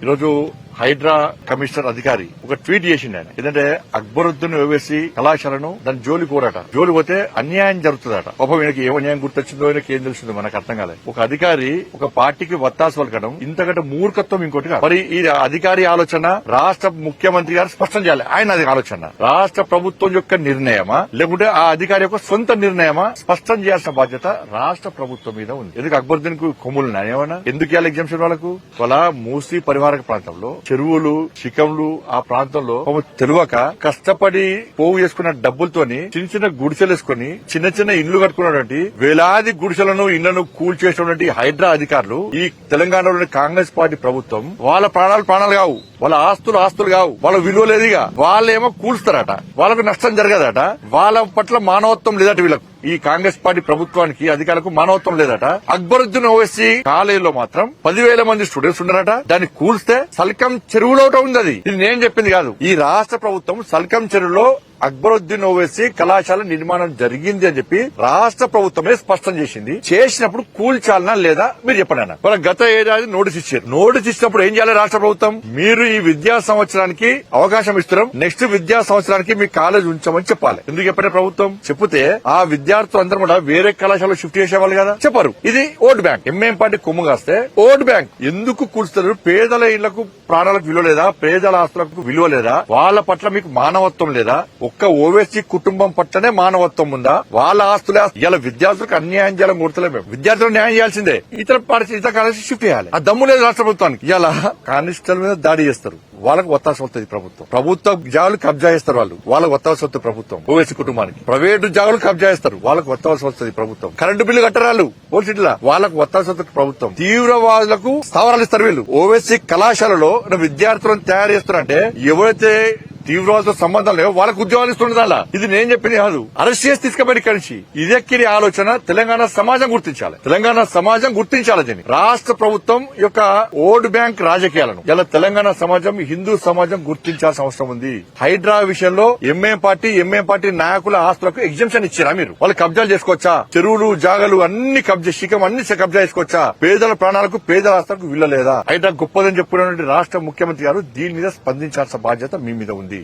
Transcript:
ఈరోజు హైడ్రా కమిషనర్ అధికారి ఒక ట్వీట్ చేసిండు ఆయన. ఏంటంటే అక్బరుద్దీన్ ఓవైసీ కళాశాలను దాని జోలి కోరట. జోలి పోతే అన్యాయం జరుగుతుందట. పాపం ఈయనకి ఏం అన్యాయం గుర్తొచ్చిందో ఆయనకి ఏం తెలిసిందో మనకు అర్థం కాలేదు. ఒక అధికారి ఒక పార్టీకి వత్తాసు పలకడం ఇంతకంటే మూర్ఖత్వం ఇంకోటి కాదు. మరి ఈ అధికారి ఆలోచన రాష్ట్ర ముఖ్యమంత్రి గారు స్పష్టం చేయాలి. ఆయన అది ఆలోచన రాష్ట్ర ప్రభుత్వం యొక్క నిర్ణయమా లేకుంటే ఆ అధికారి యొక్క సొంత నిర్ణయమా స్పష్టం చేయాల్సిన బాధ్యత రాష్ట్ర ప్రభుత్వం మీద ఉంది. ఎందుకు అక్బరుద్దీన్ కు కొమ్ములు ఏమన్నా ఎందుకు ఇవ్వాలి ఎగ్జామ్షన్ వాళ్ళకు? వాళ్ళ మూసీ పరివారక ప్రాంతంలో చెరువులు శిఖంలు ఆ ప్రాంతంలో తెలియక కష్టపడి పోగు చేసుకున్న డబ్బులతోని చిన్న చిన్న గుడిసెలు వేసుకుని చిన్న చిన్న ఇళ్లు కట్టుకున్నటువంటి వేలాది గుడిసెలను ఇళ్లను కూల్చేసినటువంటి హైడ్రా అధికారులు ఈ తెలంగాణలోని కాంగ్రెస్ పార్టీ ప్రభుత్వం వాళ్ళ ప్రాణాలు కావు, వాళ్ళ ఆస్తులు కావు, వాళ్ళ విలువ లేదుగా. వాళ్ళేమో కూల్స్తారట, వాళ్ళకు నష్టం జరగదట, వాళ్ళ పట్ల మానవత్వం లేదట. వీళ్ళకు ఈ కాంగ్రెస్ పార్టీ ప్రభుత్వానికి అధికారులకు మానవత్వం లేదట. అక్బరుద్దీన్ ఓవైసీ కాలేజీలో మాత్రం 10,000 మంది స్టూడెంట్స్ ఉన్నారట. దాన్ని కూల్స్తే సల్కం చెరువులో ఉంది. అది ఇది నేను చెప్పింది కాదు. ఈ రాష్ట్ర ప్రభుత్వం సల్కం చెరువులో అక్బరుద్దీన్ ఓవైసీ కళాశాల నిర్మాణం జరిగింది అని చెప్పి రాష్ట్ర ప్రభుత్వమే స్పష్టం చేసింది. చేసినప్పుడు కూల్చాలనా లేదా మీరు చెప్పండి అన్న. వాళ్ళ గత ఏడాది నోటీస్ ఇచ్చారు. నోటీస్ ఇచ్చినప్పుడు ఏం చేయాలి రాష్ట్ర ప్రభుత్వం? మీరు ఈ విద్యా సంవత్సరానికి అవకాశం ఇస్తున్నాం, నెక్స్ట్ విద్యా సంవత్సరానికి మీ కాలేజ్ ఉంచామని చెప్పాలి. ఎందుకు చెప్పిన ప్రభుత్వం చెప్తే ఆ విద్యార్థులందరూ కూడా వేరే కళాశాలలో షిఫ్ట్ చేసేవాళ్ళు కదా, చెప్పారు. ఇది ఓట్ బ్యాంక్. ఎంఏం పార్టీ కొమ్ము కాస్తే ఓట్ బ్యాంక్ ఎందుకు కూల్స్తారు? పేదల ఇళ్లకు ప్రాణాలకు విలువ లేదా? పేదల ఆస్తులకు విలువ లేదా? వాళ్ళ పట్ల మీకు మానవత్వం లేదా? ఒక్క ఓవైసీ కుటుంబం పట్లనే మానవత్వం ఉందా? వాళ్ళ ఆస్తులే ఇలా విద్యార్థులకు అన్యాయం చేయాలని కోరుతలే. మేము విద్యార్థులకు న్యాయం చేయాల్సిందే. ఇతర కాలేజీ షిఫ్ట్ చేయాలి. ఆ దమ్ము లేదు రాష్ట్ర ప్రభుత్వానికి. ఇలా కానిస్టేబుల్ మీద దాడి చేస్తారు, వాళ్ళకు ఒత్తాసు వస్తుంది ప్రభుత్వం. ప్రభుత్వ జాగాలు కబ్జా చేస్తారు, వాళ్ళకు ఒత్తాసు వస్తుంది ప్రభుత్వం. ఓవైసీ కుటుంబానికి ప్రైవేటు జాగాలు కబ్జా చేస్తారు, వాళ్ళకు ఒత్తాసు వస్తుంది ప్రభుత్వం. కరెంటు బిల్లు కట్టరాళ్ళు పోలీసులా, వాళ్ళకు ఒత్తాసు వస్తుంది ప్రభుత్వం. తీవ్రవాదులకు స్థావరాలు ఇస్తారు వీళ్ళు. ఓవైసీ కళాశాలలో విద్యార్థులను తయారు చేస్తారంటే ఎవరైతే తీవ్రవాదులతో సంబంధం లేవు వాళ్ళకు ఉద్యోగాలు ఇస్తుండదా? ఇది నేను చెప్పింది కాదు. అరెస్ట్ చేసి తీసుకుపోయి కలిసి ఇదెక్కిరి ఆలోచన తెలంగాణ సమాజం గుర్తించాలి. తెలంగాణ సమాజం గుర్తించాలి. దీన్ని రాష్ట్ర ప్రభుత్వం యొక్క ఓట్ బ్యాంక్ రాజకీయాలను ఇలా తెలంగాణ సమాజం హిందూ సమాజం గుర్తించాల్సిన అవసరం ఉంది. హైడ్రా విషయంలో ఎంఏం పార్టీ నాయకుల ఆస్తులకు ఎగ్జంప్షన్ ఇచ్చారా మీరు? వాళ్ళు కబ్జాలు చేసుకోవచ్చా? చెరువులు జాగలు అన్ని కబ్జా, శిఖం అన్ని కబ్జా చేసుకోవచ్చా? పేదల ప్రాణాలకు పేదల ఆస్తులకు విలువ లేదా? హైడ్రా గొప్పదని చెప్పుకున్నటువంటి రాష్ట్ర ముఖ్యమంత్రి గారు దీని మీద స్పందించాల్సిన బాధ్యత మీ మీద ఉంది.